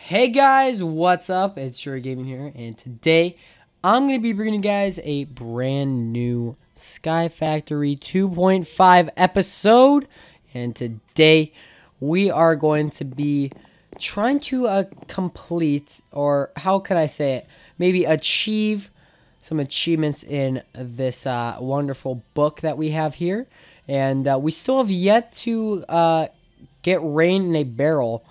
Hey guys, what's up? It's Joru Gaming here, and today I'm going to be bringing you guys a brand new SkyFactory 2.5 episode. And today we are going to be trying to complete, or how can I say it, maybe achieve some achievements in this wonderful book that we have here. And we still have yet to get rain in a barrel.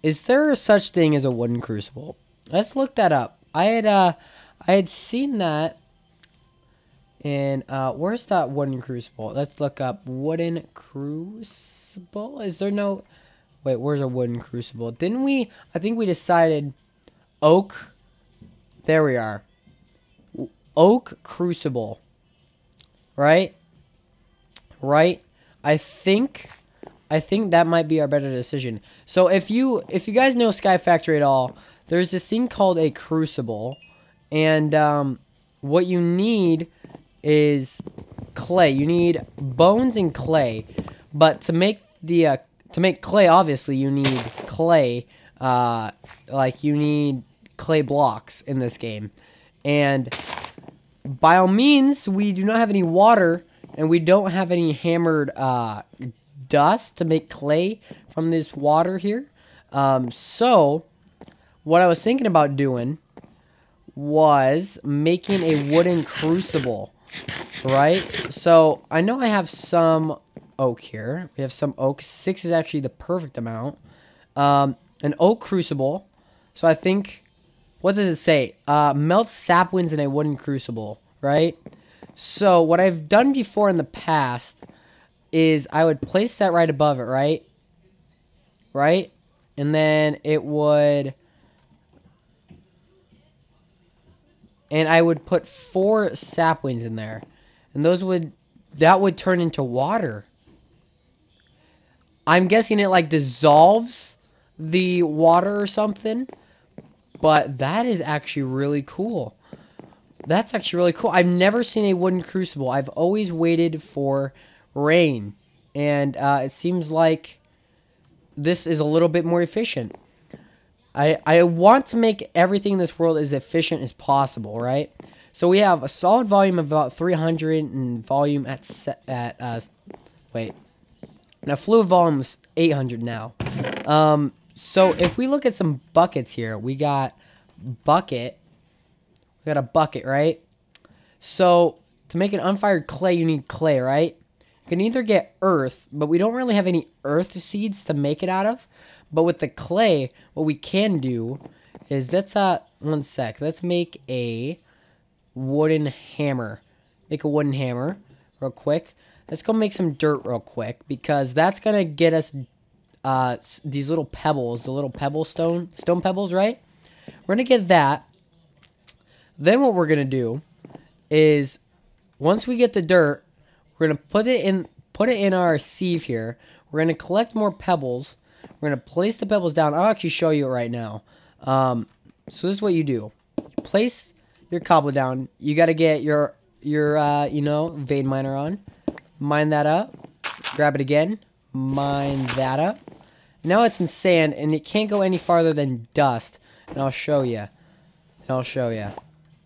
Is there such thing as a wooden crucible? Let's look that up. I had seen that in where's that wooden crucible? Let's look up wooden crucible. Is there no? Wait, where's a wooden crucible? Didn't we? I think we decided oak. There we are. Oak crucible. Right? Right? I think that might be our better decision. So if you guys know SkyFactory at all, there's this thing called a crucible, and what you need is clay. You need bones and clay, but to make clay, obviously you need clay. Like you need clay blocks in this game, and by all means, we do not have any water, and we don't have any hammered dust to make clay from this water here. So what I was thinking about doing was making a wooden crucible, right? So I know I have some oak here. We have some oak. 6 is actually the perfect amount. An oak crucible. So I think, what does it say? Melt saplings in a wooden crucible, right? So what I've done before in the past is I would place that right above it, right? Right? And then it would... And I would put 4 saplings in there. And that would turn into water. I'm guessing it like dissolves the water or something. But that is actually really cool. That's actually really cool. I've never seen a wooden crucible. I've always waited for rain, and it seems like this is a little bit more efficient. I want to make everything in this world as efficient as possible, right? So we have a solid volume of about 300 and volume wait, now fluid volume is 800 now. So if we look at some buckets here, we got a bucket, right? So to make an unfired clay, you need clay, right? You can either get earth, but we don't really have any earth seeds to make it out of. But with the clay, what we can do is, one sec. Let's make a wooden hammer. Make a wooden hammer real quick. Let's go make some dirt real quick, because that's going to get us these little pebbles, the little stone pebbles, right? We're going to get that. Then what we're going to do is, once we get the dirt, we're going to put it in our sieve here. We're going to collect more pebbles. We're going to place the pebbles down. I'll actually show you it right now. So this is what you do. You place your cobble down. You got to get your vein miner on. Mine that up. Grab it again. Mine that up. Now it's in sand, and it can't go any farther than dust. And I'll show you.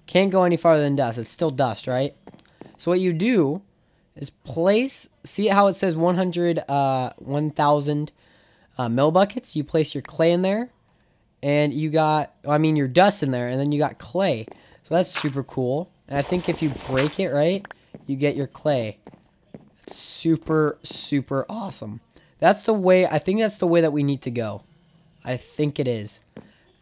Can't go any farther than dust. It's still dust, right? So what you do is see how it says 1,000 mill buckets? You place your clay in there, and you got, your dust in there, and then you got clay. So that's super cool. And I think if you break it, right, you get your clay. It's super, super awesome. That's the way, I think that's the way that we need to go. I think it is.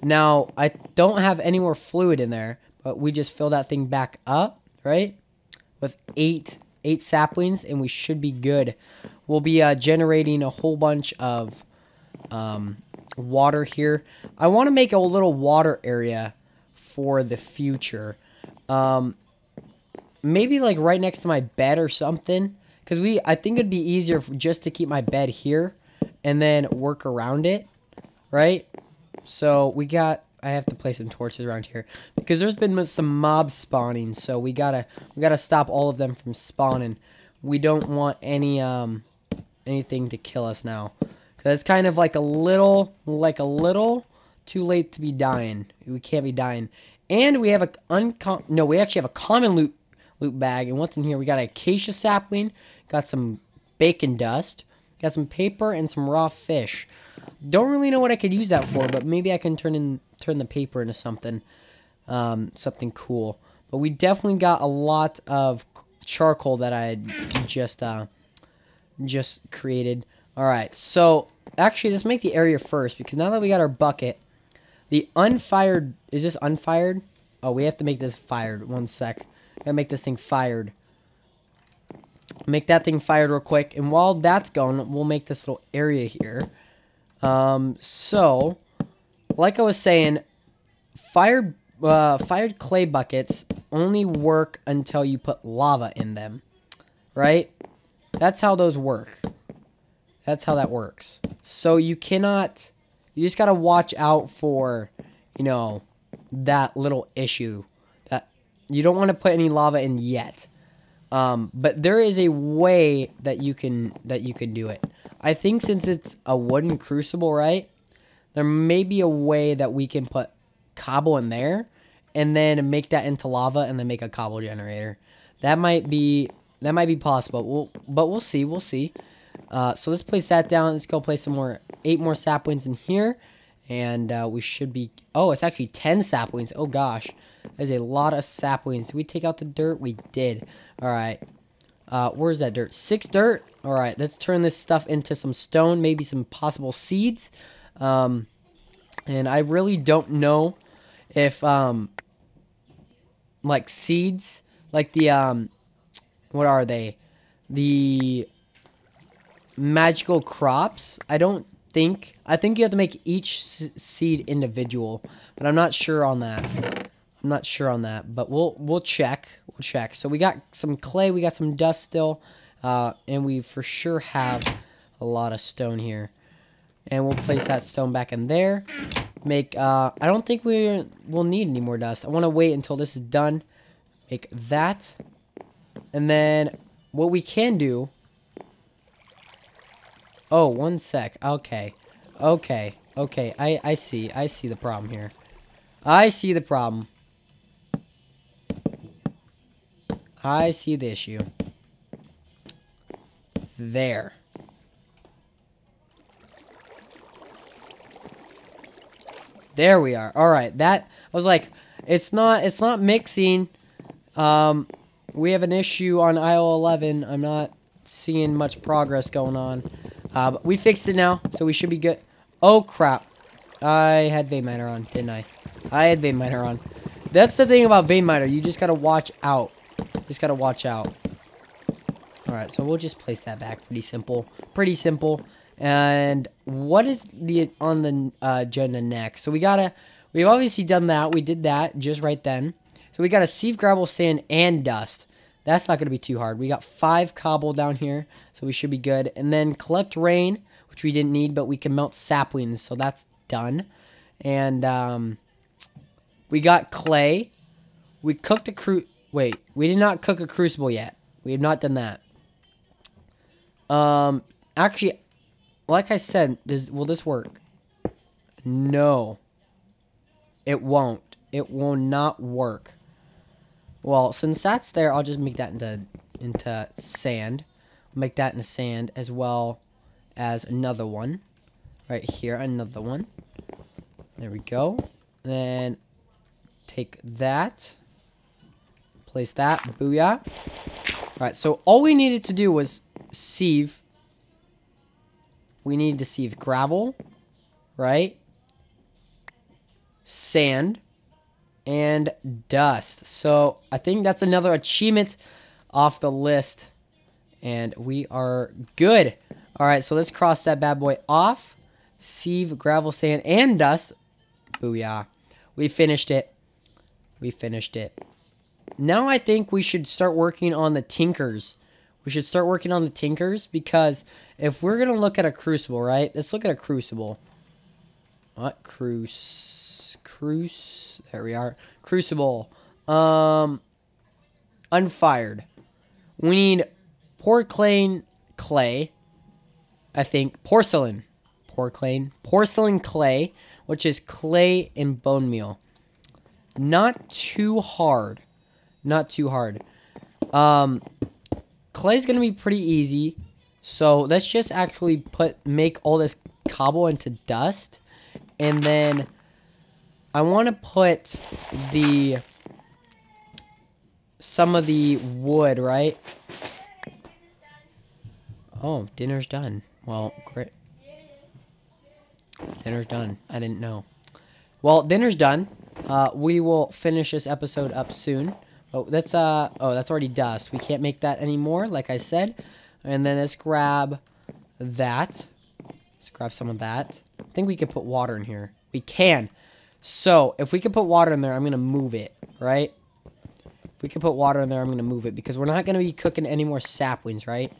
Now, I don't have any more fluid in there, but we just fill that thing back up, right? With 8 saplings, and we should be good. We'll be generating a whole bunch of water here. I want to make a little water area for the future. Maybe like right next to my bed or something, because I think it'd be easier just to keep my bed here and then work around it, right? So I have to place some torches around here, because there's been some mobs spawning, so we gotta stop all of them from spawning. We don't want anything to kill us now. Cause it's kind of like a little too late to be dying. We can't be dying. And we have we actually have a common loot bag. And what's in here? We got an acacia sapling, got some bacon dust, got some paper, and some raw fish. Don't really know what I could use that for, but maybe I can turn the paper into something cool. But we definitely got a lot of charcoal that I had just created. All right, so actually, let's make the area first, because now that we got our bucket, the unfired, is this unfired? Oh, we have to make this fired. One sec. Gotta make this thing fired. Make that thing fired real quick, and while that's going, we'll make this little area here. So, like I was saying, fired clay buckets only work until you put lava in them, right? That's how those work. That's how that works. So you just gotta watch out for, that little issue. That you don't want to put any lava in yet. But there is a way that you can do it. I think since it's a wooden crucible, right? There may be a way that we can put cobble in there and then make that into lava and then make a cobble generator. That might be possible. But we'll see. So let's place that down. Let's go place 8 more saplings in here. And we should be... Oh, it's actually 10 saplings. Oh, gosh. There's a lot of saplings. Did we take out the dirt? We did. All right. Where's that dirt? 6 dirt? All right. Let's turn this stuff into some stone. Maybe some possible seeds. And I really don't know if... like seeds... Like the... what are they? The... magical crops. I think you have to make each seed individual, but I'm not sure on that. But we'll check. So we got some clay, we got some dust still, and we for sure have a lot of stone here. And we'll place that stone back in there. I don't think we'll need any more dust. I want to wait until this is done. Make that. And then what we can do... Oh, one sec. Okay. I see the problem here. I see the problem. I see the issue. There. There we are. All right. That I was like, it's not mixing. We have an issue on aisle 11. I'm not seeing much progress going on. But we fixed it now, so we should be good. Oh, crap. I had vein miner on, didn't I? I had vein miner on. That's the thing about vein miner. You just gotta watch out. Alright, so we'll just place that back. Pretty simple. And what is on the agenda next? So we've obviously done that. We did that just right then. So we got to sieve gravel, sand, and dust. That's not going to be too hard. We got 5 cobble down here, so we should be good. And then collect rain, which we didn't need, but we can melt saplings, so that's done. And we got clay. We cooked we did not cook a crucible yet. We have not done that. Actually, like I said, will this work? No. It won't. It will not work. Well, since that's there, I'll just make that into sand. Make that into sand as well as another one. Right here, another one. There we go. Then take that. Place that. Booyah. Alright, so all we needed to do was sieve. We needed to sieve gravel. Right? Sand. And dust. So I think that's another achievement off the list. And we are good. Alright, so let's cross that bad boy off. Sieve, gravel, sand, and dust. Booyah. We finished it. Now I think we should start working on the tinkers. Because if we're going to look at a crucible, right? Let's look at a crucible. What? There we are. Crucible. Unfired. We need porcelain clay. I think. Porcelain. porcelain clay, which is clay and bone meal. Not too hard. Not too hard. Clay's gonna be pretty easy. So let's just actually make all this cobble into dust. And then I want to put some of the wood, right? Oh, dinner's done. Well, great. Dinner's done. I didn't know. Well, dinner's done. We will finish this episode up soon. Oh, that's already dust. We can't make that anymore, like I said. And then let's grab that. Let's grab some of that. I think we could put water in here. We can. So, if we can put water in there, I'm going to move it, right? If we can put water in there, I'm going to move it. Because we're not going to be cooking any more saplings, right?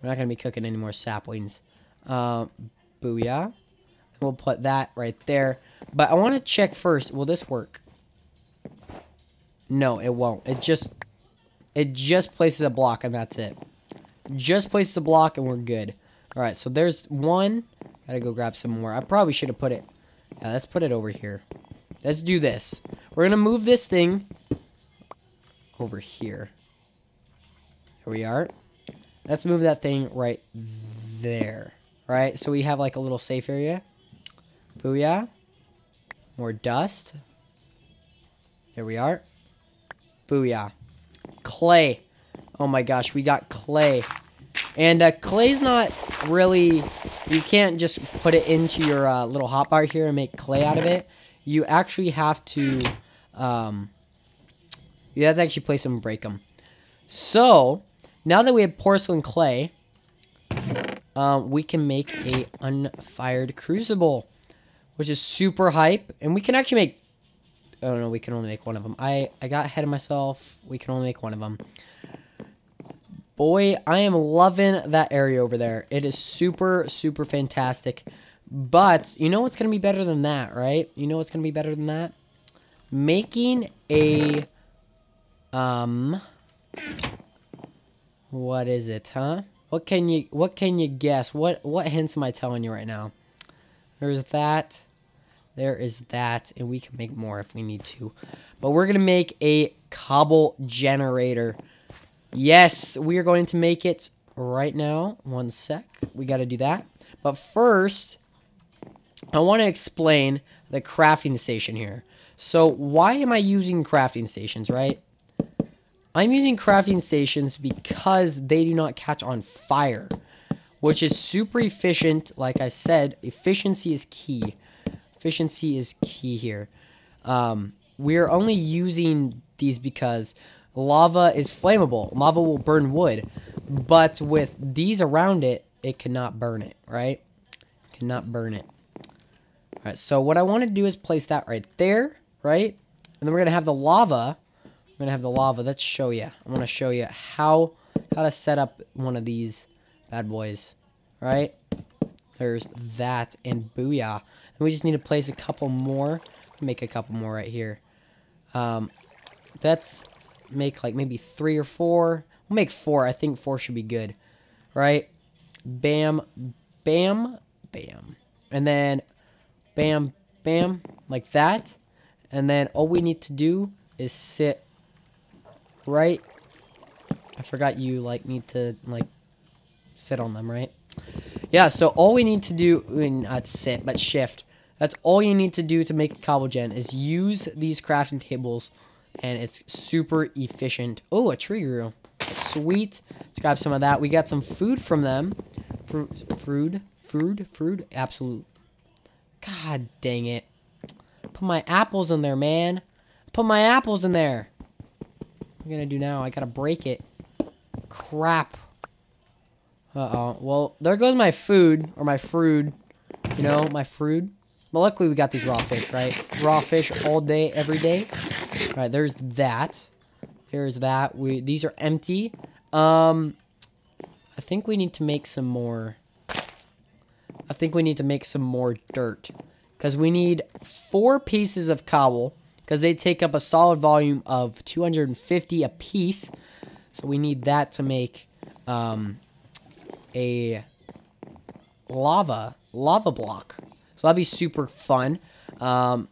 We're not going to be cooking any more saplings. Booyah. We'll put that right there. But I want to check first. Will this work? No, it won't. It just places a block and that's it. Just places a block and we're good. Alright, so there's one. Gotta go grab some more. I probably should have put it. Yeah, let's put it over here. Let's do this. We're gonna move this thing over here. Here we are. Let's move that thing right there. Right? So we have like a little safe area. Booyah. More dust. Here we are. Booyah. Clay. Oh my gosh, we got clay. And clay's not really... You can't just put it into your little hotbar here and make clay out of it. You actually have to... you have to actually place them and break them. So, now that we have porcelain clay, we can make a unfired crucible, which is super hype. And we can actually make... Oh no, we can only make one of them. I got ahead of myself. We can only make one of them. Boy, I am loving that area over there. It is super, super fantastic. But, you know what's going to be better than that, right? You know what's going to be better than that? Making a... What is it, huh? What can you guess? What hints am I telling you right now? There's that. There is that. And we can make more if we need to. But we're going to make a cobble generator. Yes, we are going to make it right now. One sec. We got to do that. But first, I want to explain the crafting station here. So, why am I using crafting stations, right? I'm using crafting stations because they do not catch on fire, which is super efficient. Like I said, efficiency is key. Efficiency is key here. We're only using these because lava is flammable. Lava will burn wood. But with these around it, it cannot burn it, right? Cannot burn it. Alright, so what I want to do is place that right there, right? And then we're going to have the lava. We're going to have the lava. Let's show you. I want to show you how to set up one of these bad boys, right? There's that, and booyah. And we just need to place a couple more. Make a couple more right here. Let's make like maybe 3 or 4. We'll make 4. I think 4 should be good. Right? Bam, bam, bam. And then bam, bam, like that. And then all we need to do is sit right. I forgot you like need to like sit on them, right? Yeah, so all we need to do, not sit, but shift. That's all you need to do to make a cobble gen is use these crafting tables, and it's super efficient. Oh, a tree grew. Sweet. Let's grab some of that. We got some food from them. Food. Absolute. God dang it. Put my apples in there, man. Put my apples in there. What am I gonna do now? I gotta break it. Crap. Uh-oh. Well, there goes my food, or my fruit. You know, my fruit. But luckily we got these raw fish, right? Raw fish all day, every day. Alright, there's that. There's that. These are empty. I think we need to make some more. I think we need to make some more dirt. Because we need 4 pieces of cobble. Because they take up a solid volume of 250 a piece. So we need that to make a lava lava block. So that'd be super fun.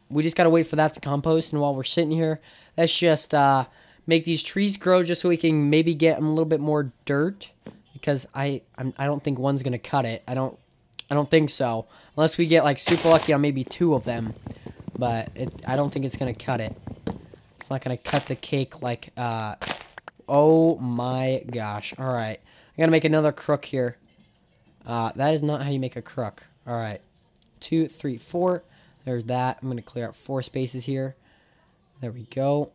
We just gotta wait for that to compost, and while we're sitting here, let's just make these trees grow just so we can maybe get them a little bit more dirt, because I don't think one's gonna cut it. I don't think so, unless we get like super lucky on maybe 2 of them. But I don't think it's gonna cut it. It's not gonna cut the cake like oh my gosh. All right, I gotta make another crook here. That is not how you make a crook. All right, 2, 3, 4. There's that. I'm gonna clear out 4 spaces here. There we go.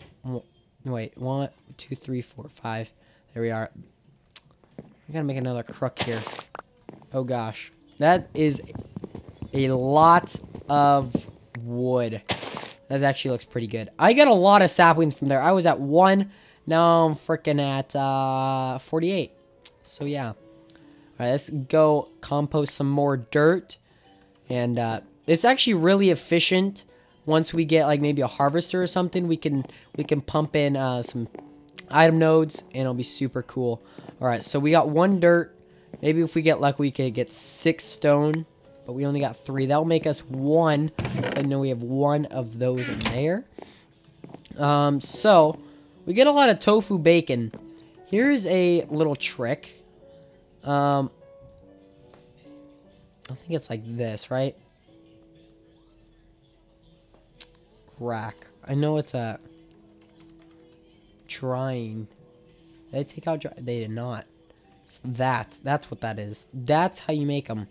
Wait, 1, 2, 3, 4, 5. There we are. I gotta make another crook here. Oh gosh, that is a lot of wood. That actually looks pretty good. I got a lot of saplings from there. I was at 1. Now I'm freaking at 48. So yeah. All right, let's go compost some more dirt. And it's actually really efficient. Once we get like maybe a harvester or something, we can pump in some item nodes, and it'll be super cool. All right, so we got 1 dirt. Maybe if we get lucky, we could get 6 stone, but we only got 3. That'll make us 1. I know we have 1 of those in there. So we get a lot of tofu bacon. Here's a little trick. I think it's like this, right? Rack. I know it's a drying. Did they take out dry? They did not. It's that. That's what that is. That's how you make them.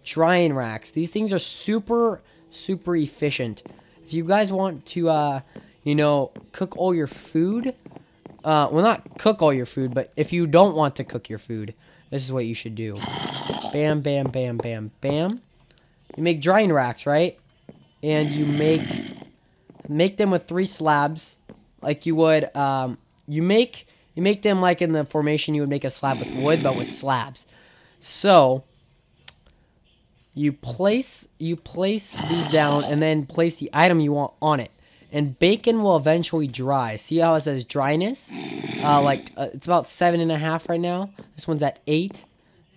Drying racks. These things are super, super efficient. If you guys want to, you know, cook all your food. Well, not cook all your food, but if you don't want to cook your food, this is what you should do. Bam, bam, bam, bam, bam. You make drying racks, right? And you make them with 3 slabs, like you would. You make them like in the formation you would make a slab with wood, but with slabs. So you place these down, and then place the item you want on it. And bacon will eventually dry. See how it says dryness? It's about 7.5 right now. This one's at 8.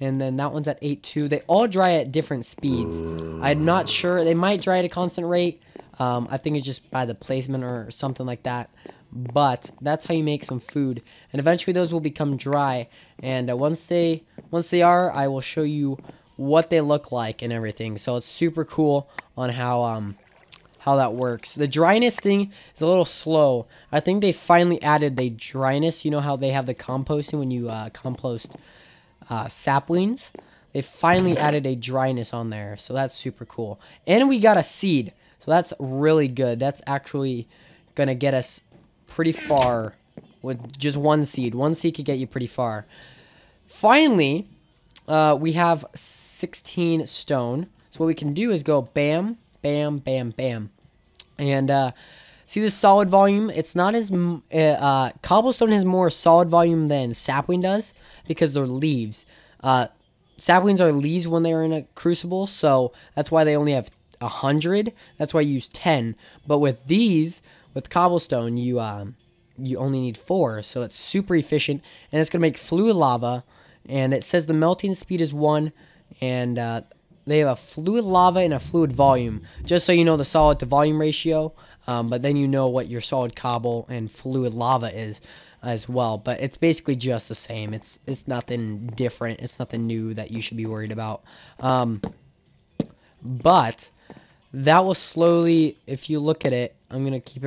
And then that one's at 8 too. They all dry at different speeds. I'm not sure. They might dry at a constant rate. I think it's just by the placement or something like that. But that's how you make some food. And eventually those will become dry. And once they are, I will show you what they look like and everything. So it's super cool on how that works. The dryness thing is a little slow. I think they finally added the dryness. You know how they have the composting when you compost saplings? They finally added a dryness on there. So that's super cool. And we got a seed. So that's really good. That's actually going to get us pretty far with just 1 seed. 1 seed could get you pretty far. Finally, we have 16 stone. So what we can do is go bam, bam, bam, bam. And see the solid volume? It's not as... cobblestone has more solid volume than sapling does because they're leaves. Saplings are leaves when they are in a crucible, so that's why they only have 100. That's why you use 10. But with these, with cobblestone, you only need 4. So it's super efficient, and it's gonna make fluid lava. And it says the melting speed is 1, and they have a fluid lava and a fluid volume. Just so you know the solid to volume ratio, but then you know what your solid cobble and fluid lava is as well. But it's basically just the same. It's nothing different. It's nothing new that you should be worried about. But that will slowly, if you look at it, I'm gonna keep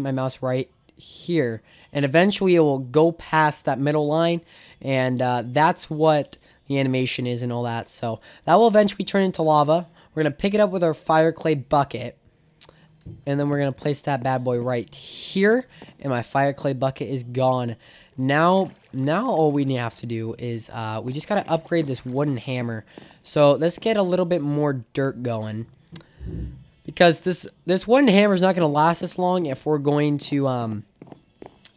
my mouse right here, and eventually it will go past that middle line, and that's what the animation is and all that. So that will eventually turn into lava. We're gonna pick it up with our fire clay bucket, and then we're gonna place that bad boy right here, and my fire clay bucket is gone. Now all we have to do is we just gotta upgrade this wooden hammer. So let's get a little bit more dirt going, because this wooden hammer is not gonna last as long if we're going to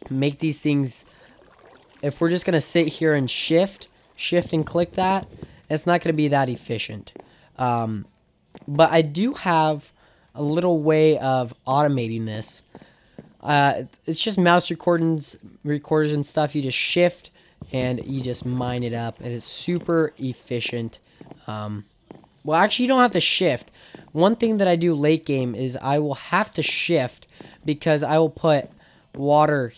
make these things. If we're just gonna sit here and shift and click that, it's not gonna be that efficient. But I do have a little way of automating this. It's just mouse recorders and stuff. You just shift and you just mine it up, and it's super efficient. well, actually, you don't have to shift. One thing that I do late game is I will have to shift because I will put water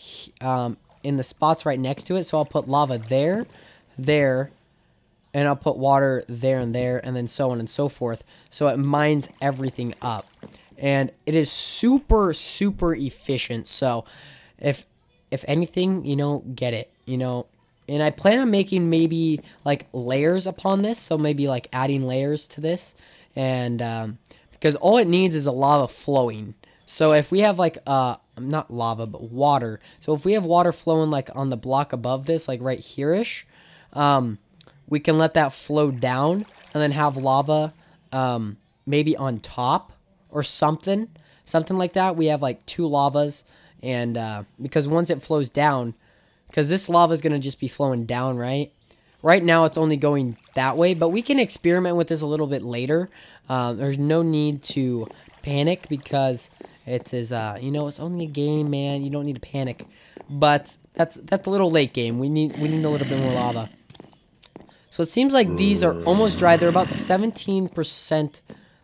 in the spots right next to it. So I'll put lava there, there, and I'll put water there, and then so on and so forth. So it mines everything up. And it is super, super efficient. So if anything, you know, get it, you know. And I plan on making maybe like layers upon this. So maybe like adding layers to this. And because all it needs is a lava flowing. So if we have like not lava but water. So if we have water flowing like on the block above this, like right here-ish, we can let that flow down and then have lava maybe on top or something like that. We have like 2 lavas, and because once it flows down, because this lava is going to just be flowing down, right? Right now it's only going that way, but we can experiment with this a little bit later. There's no need to panic because it is, you know, it's only a game, man. You don't need to panic. But that's a little late game. We need a little bit more lava. So it seems like these are almost dry. They're about 17%,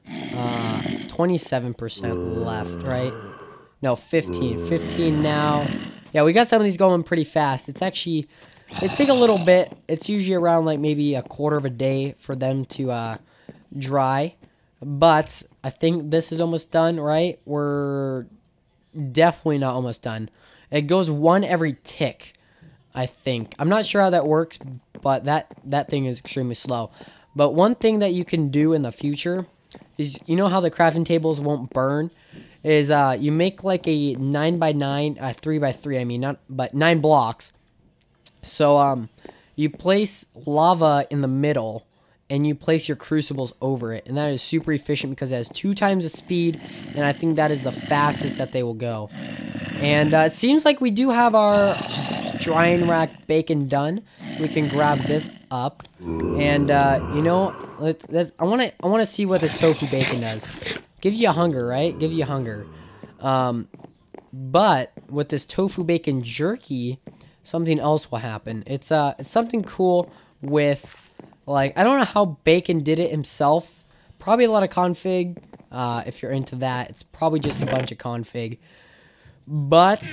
27% left, right? No, 15 now. Yeah, we got some of these going pretty fast. It's actually, they take a little bit. It's usually around like maybe a quarter of a day for them to dry. But I think this is almost done, right? We're definitely not almost done. It goes 1 every tick, I think. I'm not sure how that works, but that thing is extremely slow. But one thing that you can do in the future is, you know how the crafting tables won't burn? Is you make like a 9x9, 3x3, I mean, not, but 9 blocks. So you place lava in the middle, and you place your crucibles over it, and that is super efficient because it has 2 times the speed, and I think that is the fastest that they will go. And it seems like we do have our drying rack bacon done. We can grab this up, and you know, I want to see what this tofu bacon does. Gives you hunger, right? Gives you hunger. But with this tofu bacon jerky, something else will happen. It's something cool with, like, I don't know how Bacon did it himself. Probably a lot of config. If you're into that, it's probably just a bunch of config. But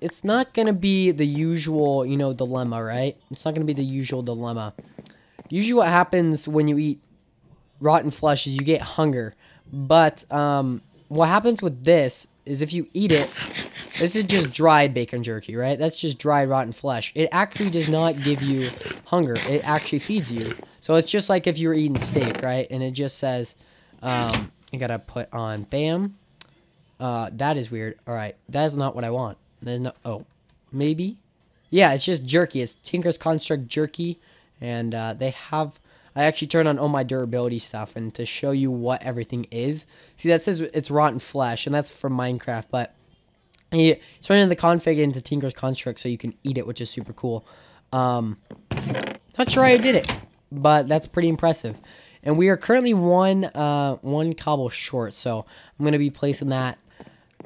it's not gonna be the usual, you know, dilemma, right? It's not gonna be the usual dilemma. Usually, what happens when you eat rotten flesh is you get hunger. But what happens with this is if you eat it, this is just dried bacon jerky, right? That's just dried rotten flesh. It actually does not give you hunger. It actually feeds you. So it's just like if you were eating steak, right? And it just says, you gotta put on, bam. That is weird. All right, that is not what I want. There's no, oh, maybe? Yeah, it's just jerky. It's Tinker's Construct jerky. And they have, I actually turned on all my durability stuff and to show you what everything is. See, that says it's rotten flesh, and that's from Minecraft, but he's turning the config into Tinker's Construct so you can eat it, which is super cool. Not sure how I did it, but that's pretty impressive. And we are currently one cobble short, so I'm going to be placing that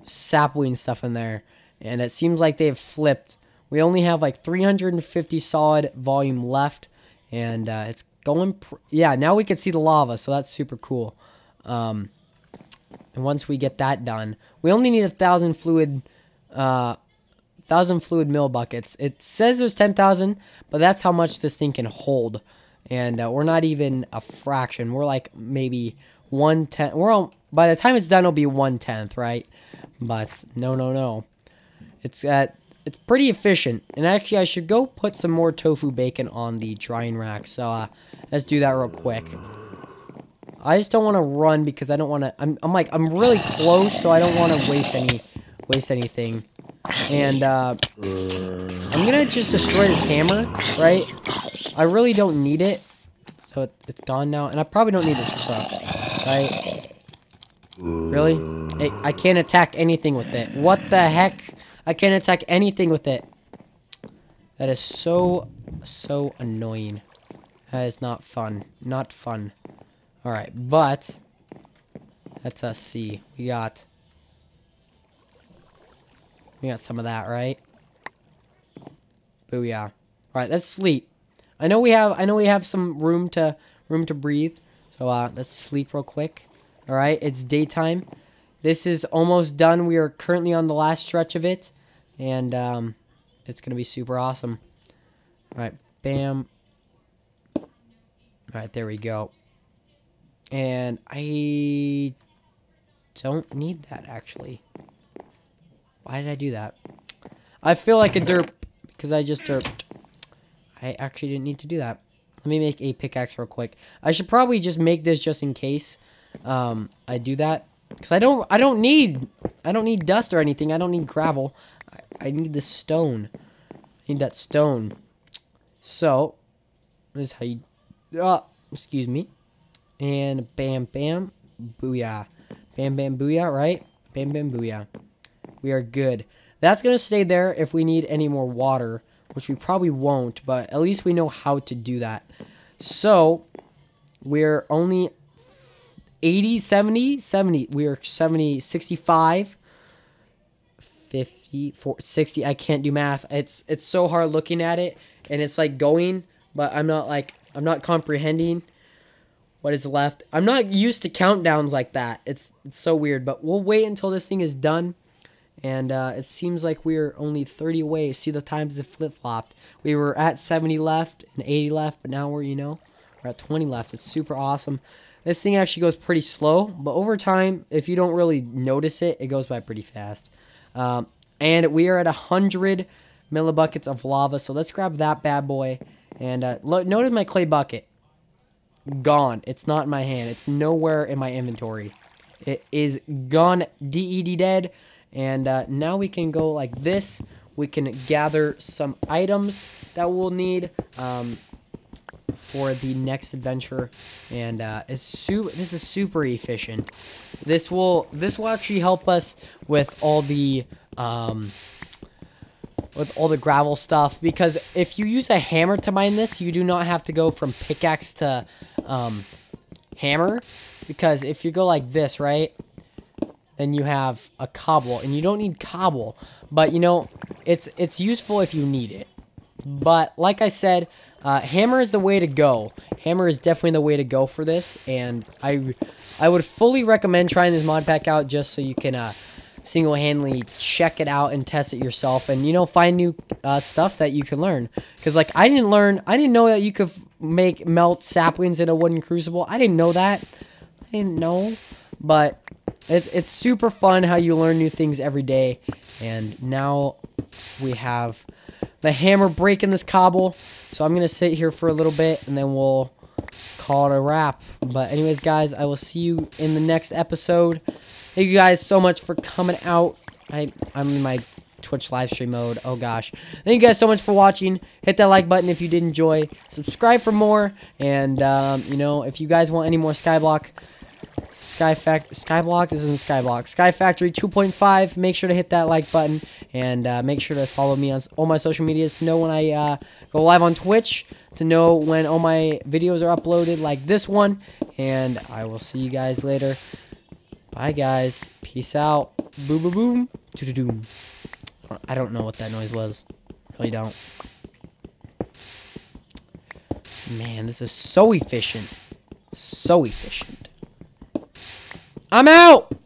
sapling stuff in there. And it seems like they've flipped. We only have like 350 solid volume left, and it's going, yeah, now we can see the lava, so that's super cool. And once we get that done, we only need 1,000 fluid mill buckets. It says there's 10,000, but that's how much this thing can hold. And we're not even a fraction. We're like maybe 1/10. We're all, by the time it's done, it'll be 1/10, right? But no. It's pretty efficient. And actually, I should go put some more tofu bacon on the drying rack. So let's do that real quick. I just don't want to run because I don't want to. I'm really close, so I don't want to waste anything. And I'm gonna just destroy this hammer, right? I really don't need it, so it's gone now. And I probably don't need this truck, right? Really? I can't attack anything with it. What the heck? I can't attack anything with it. That is so annoying. That is not fun. Not fun. Alright, but let's see. We got some of that, right? Booyah. Alright, let's sleep. I know we have some room to room to breathe. So let's sleep real quick. All right, it's daytime. This is almost done. We are currently on the last stretch of it, and it's gonna be super awesome. All right, bam. All right, there we go. And I don't need that, actually. Why did I do that? I feel like a derp because I just derped. I actually didn't need to do that. Let me make a pickaxe real quick. I should probably just make this just in case I do that. Because I don't need dust or anything. I don't need gravel. I need the stone. I need that stone. So, this is how you excuse me. And bam bam booyah. Bam bam booyah, right? Bam bam booyah. We are good. That's going to stay there if we need any more water, which we probably won't, but at least we know how to do that. So, we're only 80, 70, 70. We are 70, 65, 50, 60. I can't do math. It's so hard looking at it, and it's like going, but I'm not comprehending what is left. I'm not used to countdowns like that. It's so weird, but we'll wait until this thing is done. And it seems like we're only 30 away. See, the times have flip-flopped. We were at 70 left and 80 left, but now we're at 20 left. It's super awesome. This thing actually goes pretty slow, but over time, if you don't really notice it, it goes by pretty fast. And we are at 100 millibuckets of lava, so let's grab that bad boy. And notice my clay bucket. Gone. It's not in my hand. It's nowhere in my inventory. It is gone. DED dead. And now we can go like this. We can gather some items that we'll need for the next adventure. And this is super efficient. This will actually help us with all the gravel stuff, because if you use a hammer to mine this, you do not have to go from pickaxe to hammer, because if you go like this, right, then you have a cobble, and you don't need cobble, but it's useful if you need it. But like I said, hammer is the way to go. Hammer is definitely the way to go for this, and I would fully recommend trying this mod pack out just so you can single-handedly check it out and test it yourself, and find new stuff that you can learn. Because like I didn't know that you could melt saplings in a wooden crucible. I didn't know that. I didn't know, but it's super fun how you learn new things every day. And now we have the hammer breaking this cobble, so I'm gonna sit here for a little bit and then we'll call it a wrap. But anyways, guys, I will see you in the next episode. Thank you guys so much for coming out. I'm in my Twitch live stream mode. Oh gosh. Thank you guys so much for watching. Hit that like button if you did enjoy. Subscribe for more. And if you guys want any more Skyblock, this isn't Skyblock. SkyFactory 2.5. Make sure to hit that like button, and make sure to follow me on all my social medias to know when I go live on Twitch, to know when all my videos are uploaded, like this one. And I will see you guys later. Bye, guys. Peace out. Boom, boom, boom. Doo-doo-doom. I don't know what that noise was. Really don't. Man, this is so efficient. So efficient. I'm out!